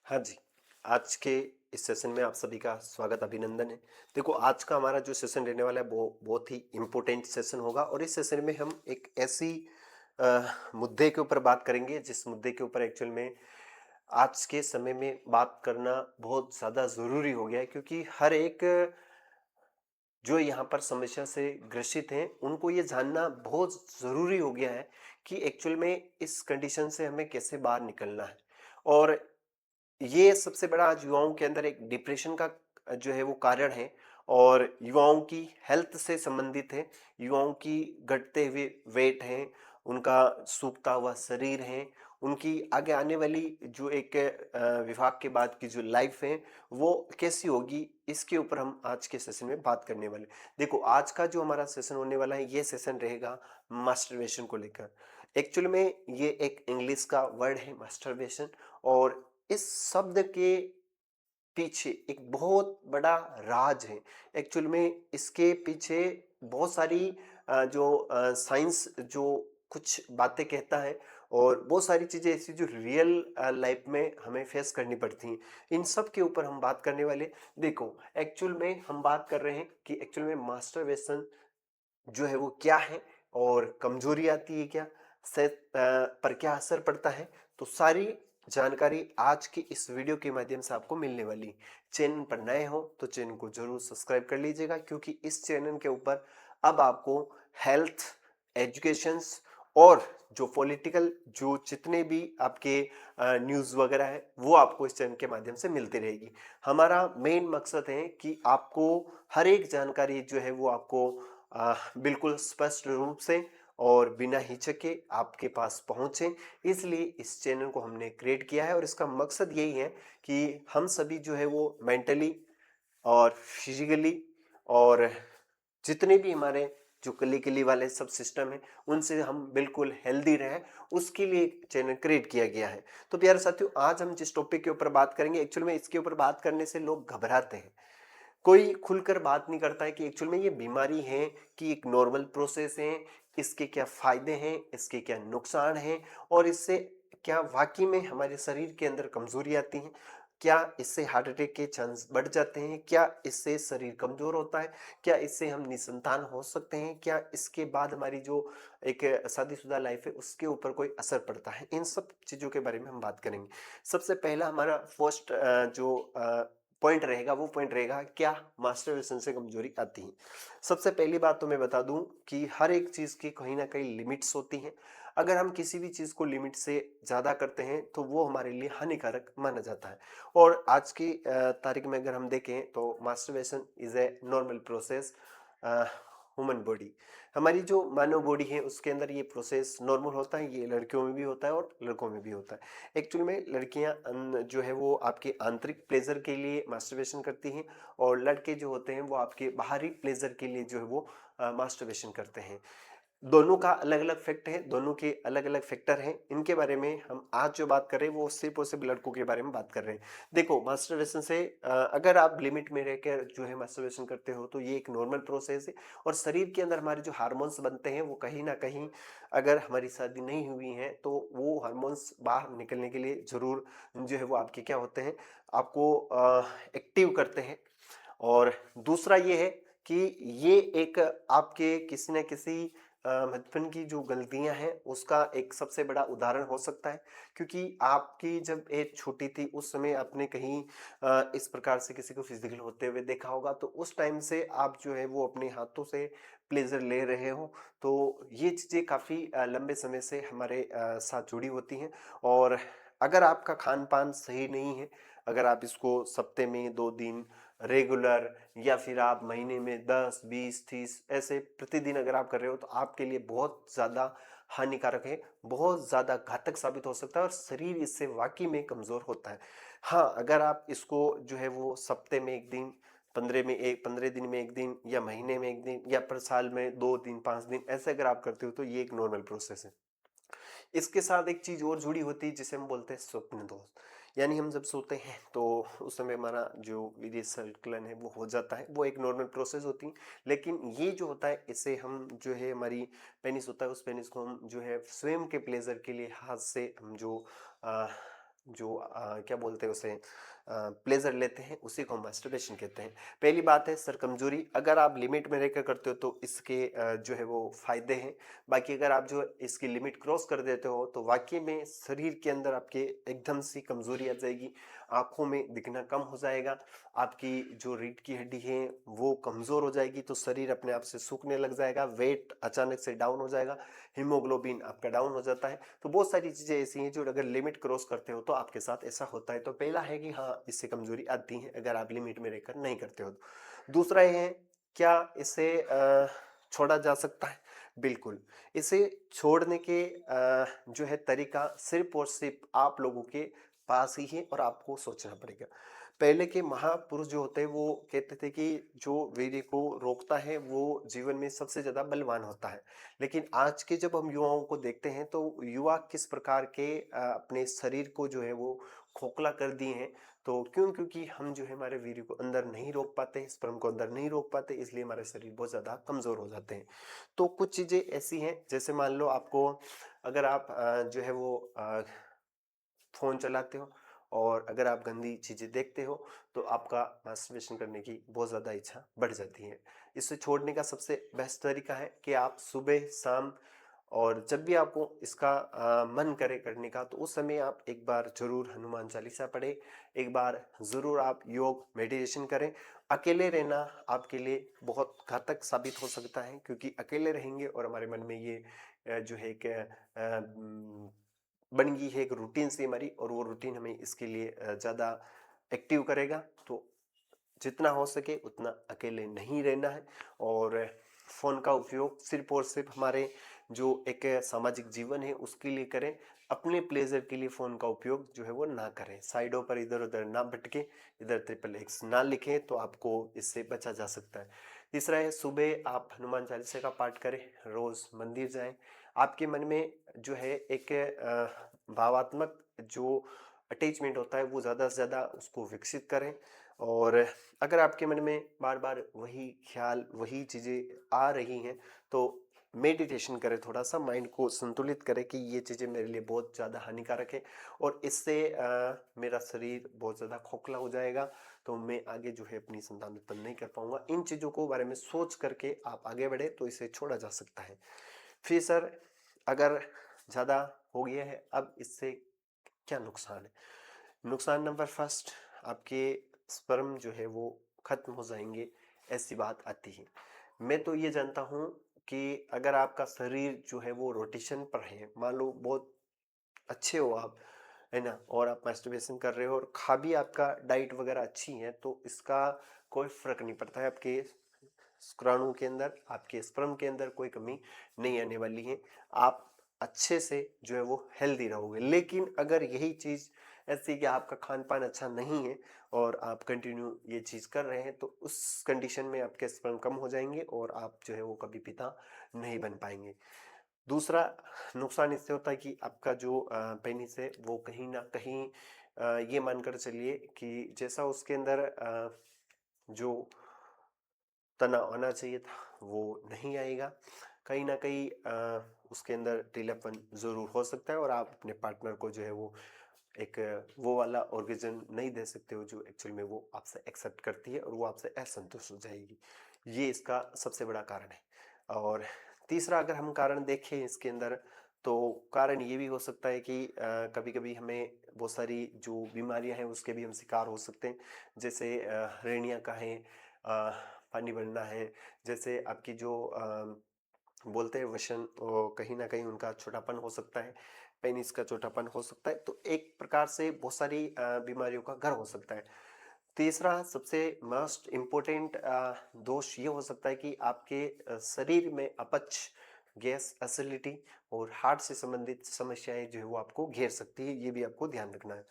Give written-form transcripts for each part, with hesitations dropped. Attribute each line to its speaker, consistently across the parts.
Speaker 1: हाँ जी, आज के इस सेशन में आप सभी का स्वागत अभिनंदन है। देखो आज का हमारा जो सेशन रहने वाला है वो बहुत ही इम्पोर्टेंट सेशन होगा और इस सेशन में हम एक ऐसी मुद्दे के ऊपर बात करेंगे जिस मुद्दे के ऊपर एक्चुअल में आज के समय में बात करना बहुत ज़्यादा ज़रूरी हो गया है क्योंकि हर एक जो यहाँ पर समस्या से ग्रसित हैं उनको ये जानना बहुत ज़रूरी हो गया है कि एक्चुअल में इस कंडीशन से हमें कैसे बाहर निकलना है। और ये सबसे बड़ा आज युवाओं के अंदर एक डिप्रेशन का जो है वो कारण है और युवाओं की हेल्थ से संबंधित है। युवाओं की घटते हुए वेट है, उनका सूखता हुआ शरीर है, उनकी आगे आने वाली जो एक विवाह के बाद की जो लाइफ है वो कैसी होगी, इसके ऊपर हम आज के सेशन में बात करने वाले। देखो आज का जो हमारा सेशन होने वाला है ये सेशन रहेगा मास्टरबेशन को लेकर। एक्चुअल में ये एक इंग्लिश का वर्ड है मास्टरबेशन और इस शब्द के पीछे एक बहुत बड़ा राज है। एक्चुअल में इसके पीछे बहुत सारी जो साइंस जो कुछ बातें कहता है और बहुत सारी चीज़ें ऐसी जो रियल लाइफ में हमें फेस करनी पड़ती हैं। इन सब के ऊपर हम बात करने वाले। देखो एक्चुअल में हम बात कर रहे हैं कि एक्चुअल में मास्टरबेशन जो है वो क्या है और कमजोरी आती है क्या, पर क्या असर पड़ता है, तो सारी जानकारी आज की इस वीडियो के माध्यम से आपको मिलने वाली। चैनल पर नए हो तो चैनल को जरूर सब्सक्राइब कर लीजिएगा क्योंकि इस चैनल के ऊपर अब आपको हेल्थ, एजुकेशंस और जो पॉलिटिकल जो जितने भी आपके न्यूज़ वगैरह है वो आपको इस चैनल के माध्यम से मिलती रहेगी। हमारा मेन मकसद है कि आपको हर एक जानकारी जो है वो आपको बिल्कुल स्पष्ट रूप से और बिना हिचके आपके पास पहुंचे, इसलिए इस चैनल को हमने क्रिएट किया है और इसका मकसद यही है कि हम सभी जो है वो मेंटली और फिजिकली और जितने भी हमारे जो कली वाले सब सिस्टम है उनसे हम बिल्कुल हेल्दी रहें, उसके लिए एक चैनल क्रिएट किया गया है। तो प्यारे साथियों आज हम जिस टॉपिक के ऊपर बात करेंगे, एक्चुअल में इसके ऊपर बात करने से लोग घबराते हैं, कोई खुलकर बात नहीं करता है कि एक्चुअल में ये बीमारी है कि एक नॉर्मल प्रोसेस है, इसके क्या फायदे हैं, इसके क्या नुकसान हैं और इससे क्या वाकई में हमारे शरीर के अंदर कमजोरी आती है, क्या इससे हार्ट अटैक के चांस बढ़ जाते हैं, क्या इससे शरीर कमजोर होता है, क्या इससे हम निसंतान हो सकते हैं, क्या इसके बाद हमारी जो एक शादीशुदा लाइफ है उसके ऊपर कोई असर पड़ता है। इन सब चीजों के बारे में हम बात करेंगे। सबसे पहला हमारा फर्स्ट जो पॉइंट रहेगा वो पॉइंट रहेगा क्या मास्टरबेशन से कमजोरी आती है। सबसे पहली बात तो मैं बता दूं कि हर एक चीज की कहीं ना कहीं लिमिट्स होती हैं। अगर हम किसी भी चीज को लिमिट से ज्यादा करते हैं तो वो हमारे लिए हानिकारक माना जाता है। और आज की तारीख में अगर हम देखें तो masturbation is a normal process human body, हमारी जो मानव बॉडी है उसके अंदर ये प्रोसेस नॉर्मल होता है। ये लड़कियों में भी होता है और लड़कों में भी होता है। एक्चुअल में लड़कियां जो है वो आपके आंतरिक प्लेजर के लिए मास्टरबेशन करती हैं और लड़के जो होते हैं वो आपके बाहरी प्लेजर के लिए जो है वो मास्टरबेशन करते हैं। दोनों का अलग अलग फैक्ट है, दोनों के अलग अलग फैक्टर हैं। इनके बारे में हम आज जो बात कर रहे हैं वो सिर्फ और सिर्फ लड़कों के बारे में बात कर रहे हैं। देखो मास्टरबेशन से अगर आप लिमिट में रहकर जो है मास्टरबेशन करते हो तो ये एक नॉर्मल प्रोसेस है और शरीर के अंदर हमारे जो हार्मोन्स बनते हैं वो कहीं ना कहीं, अगर हमारी शादी नहीं हुई है तो वो हार्मोन्स बाहर निकलने के लिए जरूर जो है वो आपके क्या होते हैं, आपको एक्टिव करते हैं। और दूसरा ये है कि ये एक आपके किसी न किसी बचपन की जो गलतियां हैं उसका एक सबसे बड़ा उदाहरण हो सकता है क्योंकि आपकी जब एज छोटी थी उस समय आपने कहीं इस प्रकार से किसी को फिजिकल होते हुए देखा होगा, तो उस टाइम से आप जो है वो अपने हाथों से प्लेजर ले रहे हो। तो ये चीज़ें काफ़ी लंबे समय से हमारे साथ जुड़ी होती हैं। और अगर आपका खान पान सही नहीं है, अगर आप इसको सप्ते में 2 दिन रेगुलर या फिर आप महीने में 10 20 30 ऐसे प्रतिदिन अगर आप कर रहे हो तो आपके लिए बहुत ज़्यादा हानिकारक है, बहुत ज़्यादा घातक साबित हो सकता है और शरीर इससे वाकई में कमज़ोर होता है। हाँ अगर आप इसको जो है वो सप्ते में 1 दिन, 15 दिन में 1 दिन या महीने में 1 दिन या पर साल में 2 दिन 5 दिन ऐसे अगर आप करते हो तो ये एक नॉर्मल प्रोसेस है। इसके साथ एक चीज और जुड़ी होती है जिसे हम बोलते हैं स्वप्न दोष। यानी हम जब सोते हैं तो उस समय हमारा जो वीर्य संकलन है वो हो जाता है, वो एक नॉर्मल प्रोसेस होती है। लेकिन ये जो होता है इसे हम जो है हमारी पेनिस होता है उस पेनिस को हम जो है स्वयं के प्लेजर के लिए हाथ से हम जो जो क्या बोलते हैं उसे, प्लेजर लेते हैं, उसी को हम मास्टरबेशन कहते हैं। पहली बात है सर कमजोरी, अगर आप लिमिट में रहकर करते हो तो इसके जो है वो फायदे हैं। बाकी अगर आप जो इसकी लिमिट क्रॉस कर देते हो तो वाकई में शरीर के अंदर आपके एकदम सी कमजोरी आ जाएगी, आंखों में दिखना कम हो जाएगा, आपकी जो रीढ़ की हड्डी है वो कमजोर हो जाएगी, तो शरीर अपने आप से सूखने लग जाएगा, वेट अचानक से डाउन हो जाएगा, हीमोग्लोबिन आपका डाउन हो जाता है। तो बहुत सारी चीजें ऐसी हैं जो अगर लिमिट क्रॉस करते हो तो आपके साथ ऐसा होता है। तो पहला है कि हाँ, इससे कमजोरी आती है अगर आप लिमिट में रहकर नहीं करते हो तो। दूसरा ये है, क्या इसे छोड़ा जा सकता है? बिल्कुल। इसे छोड़ने के जो है तरीका सिर्फ और सिर्फ आप लोगों के पास ही है और आपको सोचना पड़ेगा। पहले के महापुरुष जो होते हैं वो कहते थे कि जो वीर्य को रोकता है वो जीवन में सबसे ज्यादा बलवान होता है। लेकिन आज के जब हम युवाओं को देखते हैं तो युवा किस प्रकार के अपने शरीर को जो है वो खोखला कर दिए हैं। तो क्यों? क्योंकि हम जो है हमारे वीर्य को अंदर नहीं रोक पाते, स्पर्म को अंदर नहीं रोक पाते, इसलिए हमारे शरीर बहुत ज्यादा कमजोर हो जाते हैं। तो कुछ चीजें ऐसी हैं, जैसे मान लो आपको, अगर आप जो है वो फोन चलाते हो और अगर आप गंदी चीजें देखते हो तो आपका मास्टरबेशन करने की बहुत ज्यादा इच्छा बढ़ जाती है। इसे छोड़ने का सबसे बेस्ट तरीका है कि आप सुबह शाम और जब भी आपको इसका मन करे करने का तो उस समय आप एक बार जरूर हनुमान चालीसा पढ़े, एक बार जरूर आप योग मेडिटेशन करें। अकेले रहना आपके लिए बहुत घातक साबित हो सकता है, क्योंकि अकेले रहेंगे और हमारे मन में ये जो है कि बन गई है एक रूटीन सी हमारी, और वो रूटीन हमें इसके लिए ज़्यादा एक्टिव करेगा। तो जितना हो सके उतना अकेले नहीं रहना है, और फ़ोन का उपयोग सिर्फ और सिर्फ हमारे जो एक सामाजिक जीवन है उसके लिए करें। अपने प्लेजर के लिए फ़ोन का उपयोग जो है वो ना करें, साइडों पर इधर उधर ना भटके, इधर ट्रिपल एक्स ना लिखें, तो आपको इससे बचा जा सकता है। तीसरा है, सुबह आप हनुमान चालीसा का पाठ करें, रोज़ मंदिर जाएं। आपके मन में जो है एक भावात्मक जो अटैचमेंट होता है वो ज़्यादा से ज़्यादा उसको विकसित करें। और अगर आपके मन में बार बार वही ख्याल वही चीज़ें आ रही हैं तो मेडिटेशन करें, थोड़ा सा माइंड को संतुलित करें कि ये चीज़ें मेरे लिए बहुत ज़्यादा हानिकारक है और इससे मेरा शरीर बहुत ज़्यादा खोखला हो जाएगा, तो मैं आगे जो है अपनी संतान उत्पन्न नहीं कर पाऊंगा। इन चीज़ों को बारे में सोच करके आप आगे बढ़े तो इसे छोड़ा जा सकता है। फिर सर, अगर ज़्यादा हो गया है, अब इससे क्या नुकसान है? नुकसान नंबर फर्स्ट, आपके स्पर्म जो है वो खत्म हो जाएंगे, ऐसी बात आती है। मैं तो ये जानता हूँ कि अगर आपका शरीर जो है वो रोटेशन पर है, मान लो बहुत अच्छे हो आप, है ना, और आप मास्टरबेशन कर रहे हो और खा भी आपका डाइट वगैरह अच्छी है, तो इसका कोई फर्क नहीं पड़ता है। आपके शुक्राणु के अंदर, आपके स्पर्म के अंदर कोई कमी नहीं आने वाली है। आप अच्छे से जो है वो हेल्दी रहोगे। लेकिन अगर यही चीज़ ऐसी कि आपका खान पान अच्छा नहीं है और आप कंटिन्यू ये चीज़ कर रहे हैं, तो उस कंडीशन में आपके स्पर्म कम हो जाएंगे और आप जो है वो कभी पिता नहीं बन पाएंगे। दूसरा नुकसान इससे होता है कि आपका जो पेनिस है वो कहीं ना कहीं ये मानकर चलिए कि जैसा उसके अंदर जो तनाव आना चाहिए था वो नहीं आएगा। कहीं ना कहीं उसके अंदर ढीलापन ज़रूर हो सकता है और आप अपने पार्टनर को जो है वो एक वो वाला ऑर्गेजम नहीं दे सकते हो जो एक्चुअल में वो आपसे एक्सेप्ट करती है, और वो आपसे असंतुष्ट हो जाएगी। ये इसका सबसे बड़ा कारण है। और तीसरा अगर हम कारण देखें इसके अंदर, तो कारण ये भी हो सकता है कि कभी कभी हमें बहुत सारी जो बीमारियां हैं उसके भी हम शिकार हो सकते हैं। जैसे रेणिया का है, पानी बनना है, जैसे आपकी जो बोलते हैं वशन, कहीं ना कहीं उनका छोटापन हो सकता है, पेनिस का छोटापन हो सकता है। तो एक प्रकार से बहुत सारी बीमारियों का घर हो सकता है। तीसरा सबसे मोस्ट इम्पोर्टेंट दोष ये हो सकता है कि आपके शरीर में अपच, गैस, एसिडिटी और हार्ट से संबंधित समस्याएं जो है वो आपको घेर सकती है। ये भी आपको ध्यान रखना है।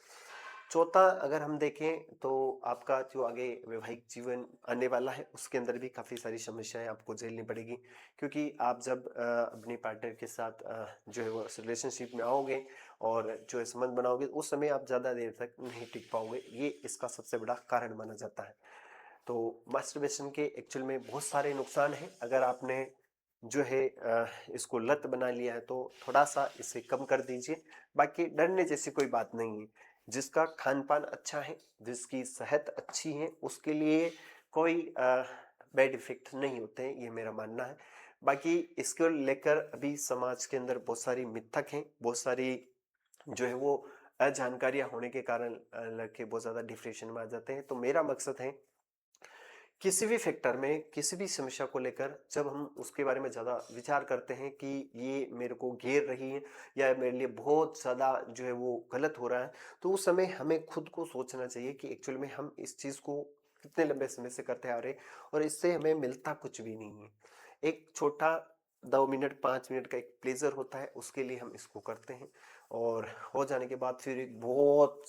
Speaker 1: चौथा अगर हम देखें तो आपका जो आगे वैवाहिक जीवन आने वाला है उसके अंदर भी काफ़ी सारी समस्याएं आपको झेलनी पड़ेगी, क्योंकि आप जब अपने पार्टनर के साथ जो है वो रिलेशनशिप में आओगे और जो है संबंध बनाओगे, उस समय आप ज़्यादा देर तक नहीं टिक पाओगे। ये इसका सबसे बड़ा कारण माना जाता है। तो मास्टरबेशन के एक्चुअल में बहुत सारे नुकसान हैं। अगर आपने जो है इसको लत बना लिया है तो थोड़ा सा इसे कम कर दीजिए। बाकी डरने जैसी कोई बात नहीं है। जिसका खान पान अच्छा है, जिसकी सेहत अच्छी है, उसके लिए कोई बैड इफेक्ट नहीं होते हैं, ये मेरा मानना है। बाकी इसको लेकर अभी समाज के अंदर बहुत सारी मिथक हैं, बहुत सारी जो है वो अजानकारियां होने के कारण लड़के बहुत ज्यादा डिप्रेशन में आ जाते हैं। तो मेरा मकसद है किसी भी फैक्टर में, किसी भी समस्या को लेकर जब हम उसके बारे में ज़्यादा विचार करते हैं कि ये मेरे को घेर रही है या मेरे लिए बहुत ज़्यादा जो है वो गलत हो रहा है, तो उस समय हमें खुद को सोचना चाहिए कि एक्चुअल में हम इस चीज़ को कितने लंबे समय से करते आ रहे हैं और इससे हमें मिलता कुछ भी नहीं है। एक छोटा 2 मिनट 5 मिनट का एक प्लेजर होता है, उसके लिए हम इसको करते हैं और हो जाने के बाद फिर एक बहुत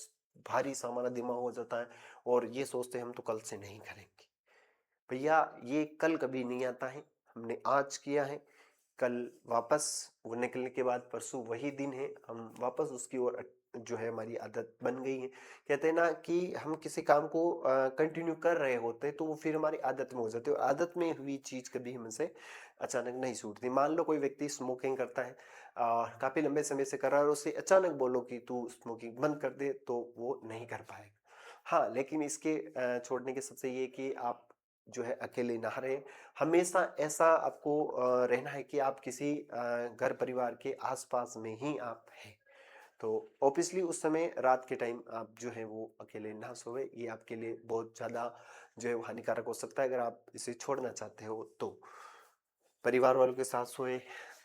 Speaker 1: भारी सा हमारा दिमाग हो जाता है और ये सोचते हैं हम तो कल से नहीं करेंगे। भैया ये कल कभी नहीं आता है, हमने आज किया है, कल वापस वो निकलने के बाद परसों वही दिन है, हम वापस उसकी ओर जो है हमारी आदत बन गई है। कहते हैं ना कि हम किसी काम को कंटिन्यू कर रहे होते हैं तो वो फिर हमारी आदत में हो जाती है और आदत में हुई चीज कभी हमसे अचानक नहीं छूटती। मान लो कोई व्यक्ति स्मोकिंग करता है, काफी लंबे समय से कर रहा है और उसे अचानक बोलो कि तू स्मोकिंग बंद कर दे तो वो नहीं कर पाएगा। हाँ, लेकिन इसके छोड़ने के सबसे ये कि आप जो है अकेले ना रहें। हमेशा ऐसा आपको रहना है कि आप किसी घर परिवार के आस-पास में ही आप हैं। तो ऑब्वियसली उस समय रात के टाइम आप जो है वो अकेले ना सोएं, ये आपके लिए बहुत ज़्यादा जो है वो हानिकारक हो सकता है अगर आप इसे छोड़ना चाहते हो तो। परिवार वालों के साथ सोए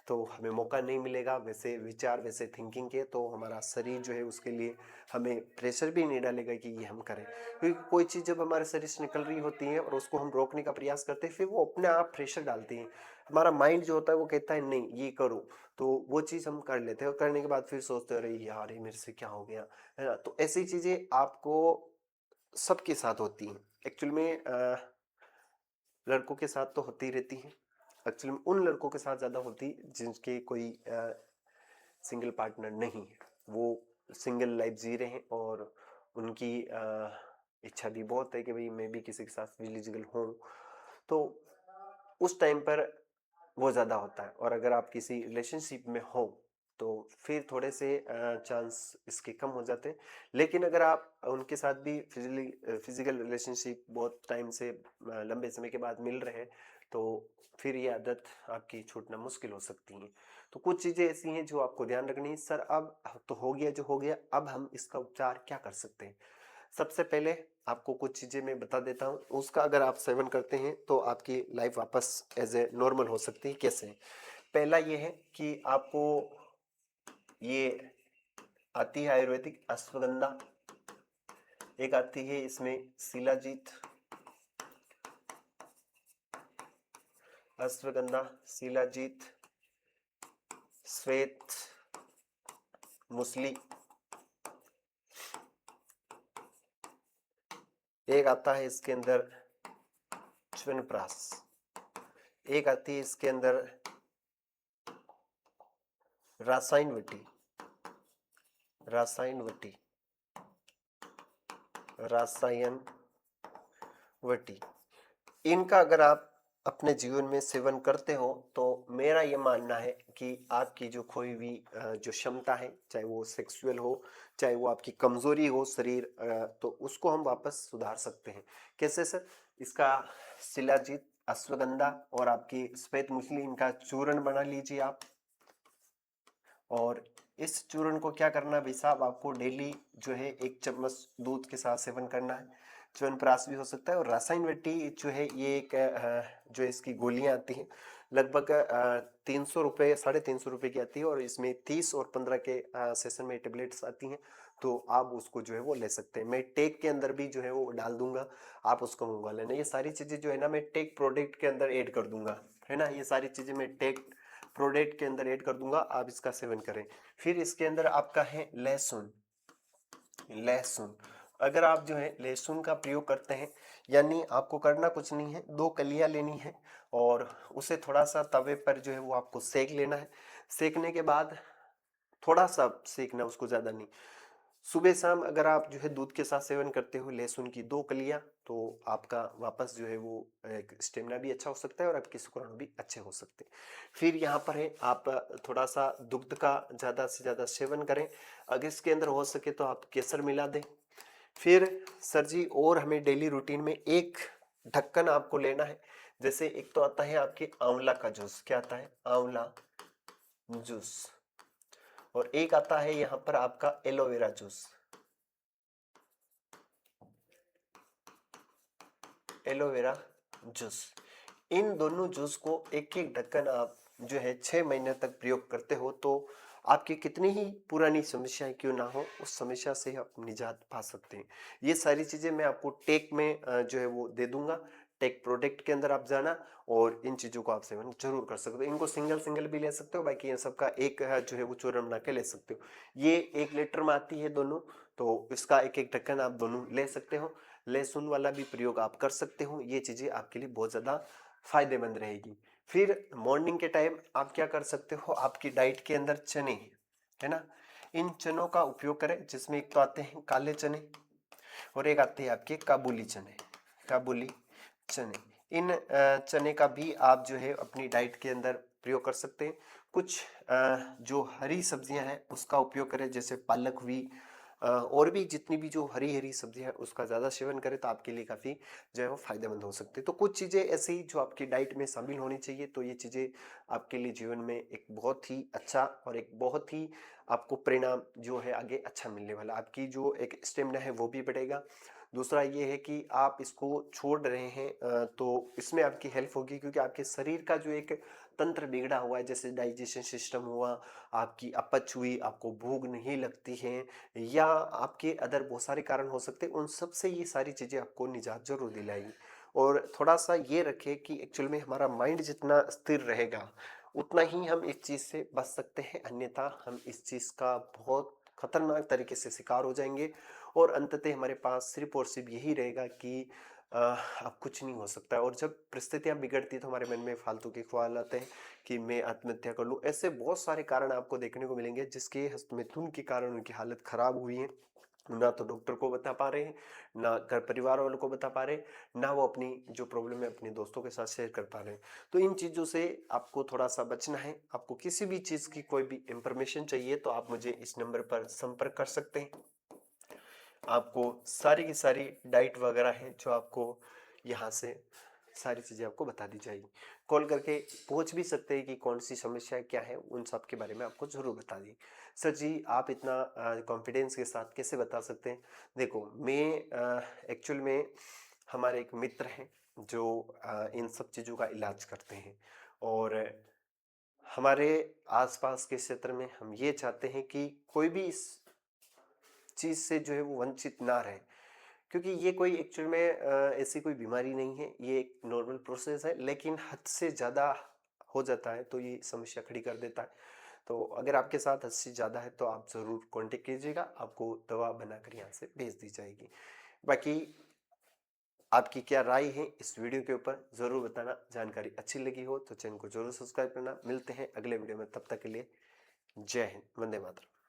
Speaker 1: तो हमें मौका नहीं मिलेगा वैसे विचार वैसे थिंकिंग के, तो हमारा शरीर जो है उसके लिए हमें प्रेशर भी नहीं डालेगा कि ये हम करें, क्योंकि कोई चीज़ जब हमारे शरीर से निकल रही होती है और उसको हम रोकने का प्रयास करते हैं फिर वो अपने आप प्रेशर डालती है। हमारा माइंड जो होता है वो कहता है नहीं ये करो, तो वो चीज़ हम कर लेते हैं और करने के बाद फिर सोचते हैं अरे यार ये मेरे से क्या हो गया, है ना। तो ऐसी चीज़ें आपको सबके साथ होती हैं एक्चुअल में, लड़कों के साथ तो होती रहती हैं, एक्चुअली में उन लड़कों के साथ ज़्यादा होती जिनके कोई सिंगल पार्टनर नहीं है, वो सिंगल लाइफ जी रहे हैं और उनकी इच्छा भी बहुत है कि भाई मैं भी किसी के साथ रिलीजिबल हूँ, तो उस टाइम पर वो ज़्यादा होता है। और अगर आप किसी रिलेशनशिप में हो तो फिर थोड़े से चांस इसके कम हो जाते हैं। लेकिन अगर आप उनके साथ भी फिजिकल रिलेशनशिप बहुत टाइम से लंबे समय के बाद मिल रहे हैं तो फिर ये आदत आपकी छूटना मुश्किल हो सकती है। तो कुछ चीज़ें ऐसी हैं जो आपको ध्यान रखनी है। सर अब तो हो गया जो हो गया, अब हम इसका उपचार क्या कर सकते हैं? सबसे पहले आपको कुछ चीज़ें मैं बता देता हूँ, उसका अगर आप सेवन करते हैं तो आपकी लाइफ वापस एज ए नॉर्मल हो सकती है। कैसे? पहला ये है कि आपको ये आती है आयुर्वेदिक अश्वगंधा, एक आती है इसमें शिलाजीत, अश्वगंधा, शिलाजीत, श्वेत मुसली, एक आता है इसके अंदर च्यवनप्राश, एक आती है इसके अंदर रासायन वटी, रासायन वटी, रासायन वटी। इनका अगर आप अपने जीवन में सेवन करते हो तो मेरा ये मानना है कि आपकी जो खोई हुई जो क्षमता है, चाहे वो सेक्सुअल हो, चाहे वो आपकी कमजोरी हो शरीर, तो उसको हम वापस सुधार सकते हैं। कैसे सर? इसका शिलाजीत, अश्वगंधा और आपकी श्वेत मूसली, इनका चूर्ण बना लीजिए आप। और इस चूर्ण को क्या करना है भाई साहब, आपको डेली जो है 1 चम्मच दूध के साथ सेवन करना है। च्यवनप्राश भी हो सकता है और रासायन वटी जो है ये एक जो इसकी गोलियां आती हैं लगभग 300 रुपये 350 रुपये की आती है और इसमें 30 और 15 के सेशन में टेबलेट्स आती हैं, तो आप उसको जो है वो ले सकते हैं। मैं टेक के अंदर भी जो है वो डाल दूंगा, आप उसको मंगवा लेना। ये सारी चीज़ें जो है ना मैं टेक प्रोडक्ट के अंदर ऐड कर दूंगा, है ना। ये सारी चीज़ें मैं टेक प्रोडक्ट के अंदर ऐड कर दूंगा, आप इसका सेवन करें। फिर इसके अंदर आपका है लहसुन। लहसुन, अगर आप जो है लहसुन का प्रयोग करते हैं, यानी आपको करना कुछ नहीं है, 2 कलियां लेनी है और उसे थोड़ा सा तवे पर जो है वो आपको सेक लेना है। सेकने के बाद थोड़ा सा सेकना, उसको ज़्यादा नहीं, सुबह शाम अगर आप जो है दूध के साथ सेवन करते हो लहसुन की 2 कलियां, तो आपका वापस जो है वो एक स्टेमिना भी अच्छा हो सकता है और आपके शुक्राणु भी अच्छे हो सकते हैं। फिर यहाँ पर है आप थोड़ा सा दुग्ध का ज़्यादा से ज़्यादा सेवन करें। अगर इसके अंदर हो सके तो आप केसर मिला दें। फिर सर जी और हमें डेली रूटीन में एक ढक्कन आपको लेना है। जैसे एक तो आता है आपके आंवला का जूस, क्या आता है? आंवला जूस। और एक आता है यहाँ पर आपका एलोवेरा जूस। एलोवेरा जूस, इन दोनों जूस को एक एक ढक्कन आप जो है 6 महीने तक प्रयोग करते हो तो आपकी कितनी ही पुरानी समस्याएं क्यों ना हो उस समस्या से आप निजात पा सकते हैं। ये सारी चीजें मैं आपको टेक में जो है वो दे दूंगा। टेक प्रोडक्ट के अंदर आप जाना और इन चीजों को आप सेवन जरूर कर सकते हो। इनको सिंगल सिंगल भी ले सकते हो, बाकी इन सबका एक जो है वो चूर्ण बना के ले सकते हो। ये 1 लीटर में आती है दोनों, तो इसका एक एक ढक्कन आप दोनों ले सकते हो। लहसुन वाला भी प्रयोग आप कर सकते हो। ये चीजें आपके लिए बहुत ज्यादा फायदेमंद रहेगी। फिर मॉर्निंग के टाइम आप क्या कर सकते हो, आपकी डाइट के अंदर चने है ना, इन चनों का उपयोग करें, जिसमें एक तो आते हैं काले चने और एक आते हैं आपके काबुली चने। काबुली चने, इन चने का भी आप जो है अपनी डाइट के अंदर प्रयोग कर सकते हैं। कुछ जो हरी सब्जियां हैं उसका उपयोग करें, जैसे पालक हुई, और भी जितनी भी जो हरी हरी सब्जियां हैं उसका ज़्यादा सेवन करें तो आपके लिए काफ़ी जो है वो फायदेमंद हो सकती है। तो कुछ चीज़ें ऐसी जो आपकी डाइट में शामिल होनी चाहिए, तो ये चीज़ें आपके लिए जीवन में एक बहुत ही अच्छा और एक बहुत ही आपको परिणाम जो है आगे अच्छा मिलने वाला। आपकी जो एक स्टेमिना है वो भी बढ़ेगा। दूसरा ये है कि आप इसको छोड़ रहे हैं तो इसमें आपकी हेल्प होगी, क्योंकि आपके शरीर का जो एक तंत्र बिगड़ा हुआ है, जैसे डाइजेशन सिस्टम हुआ, आपकी अपच हुई, आपको भूख नहीं लगती है, या आपके अदर बहुत सारे कारण हो सकते हैं, उन सब से ये सारी चीज़ें आपको निजात जरूर दिलाएगी। और थोड़ा सा ये रखें कि एक्चुअल में हमारा माइंड जितना स्थिर रहेगा उतना ही हम इस चीज़ से बच सकते हैं, अन्यथा हम इस चीज़ का बहुत खतरनाक तरीके से शिकार हो जाएंगे और अंततः हमारे पास सिर्फ और सिर्फ यही रहेगा कि अब कुछ नहीं हो सकता। और जब परिस्थितियां बिगड़ती है तो हमारे मन में फालतू के ख्याल आते हैं कि मैं आत्महत्या कर लूं। ऐसे बहुत सारे कारण आपको देखने को मिलेंगे जिसके मिथुन के कारण उनकी हालत खराब हुई है। ना तो डॉक्टर को बता पा रहे हैं, ना घर परिवार वालों को बता पा रहे हैं, ना वो अपनी जो प्रॉब्लम है अपने दोस्तों के साथ शेयर कर पा रहे हैं। तो इन चीज़ों से आपको थोड़ा सा बचना है। आपको किसी भी चीज़ की कोई भी इंफॉर्मेशन चाहिए तो आप मुझे इस नंबर पर संपर्क कर सकते हैं। आपको सारी की सारी डाइट वगैरह है जो आपको यहाँ से सारी चीज़ें आपको बता दी जाएगी। कॉल करके पूछ भी सकते हैं कि कौन सी समस्या क्या है, उन सब के बारे में आपको ज़रूर बता दी। सर जी आप इतना कॉन्फिडेंस के साथ कैसे बता सकते हैं? देखो मैं एक्चुअल में हमारे एक मित्र हैं जो इन सब चीज़ों का इलाज करते हैं, और हमारे आसपास के क्षेत्र में हम ये चाहते हैं कि कोई भी इस चीज़ से जो है वो वंचित ना रहे, क्योंकि ये कोई एक्चुअल में ऐसी कोई बीमारी नहीं है, ये एक नॉर्मल प्रोसेस है, लेकिन हद से ज़्यादा हो जाता है तो ये समस्या खड़ी कर देता है। तो अगर आपके साथ हद से ज़्यादा है तो आप ज़रूर कांटेक्ट कीजिएगा, आपको दवा बनाकर यहाँ से भेज दी जाएगी। बाकी आपकी क्या राय है इस वीडियो के ऊपर ज़रूर बताना। जानकारी अच्छी लगी हो तो चैनल को जरूर सब्सक्राइब करना। मिलते हैं अगले वीडियो में, तब तक के लिए जय हिंद, वंदे मातरम।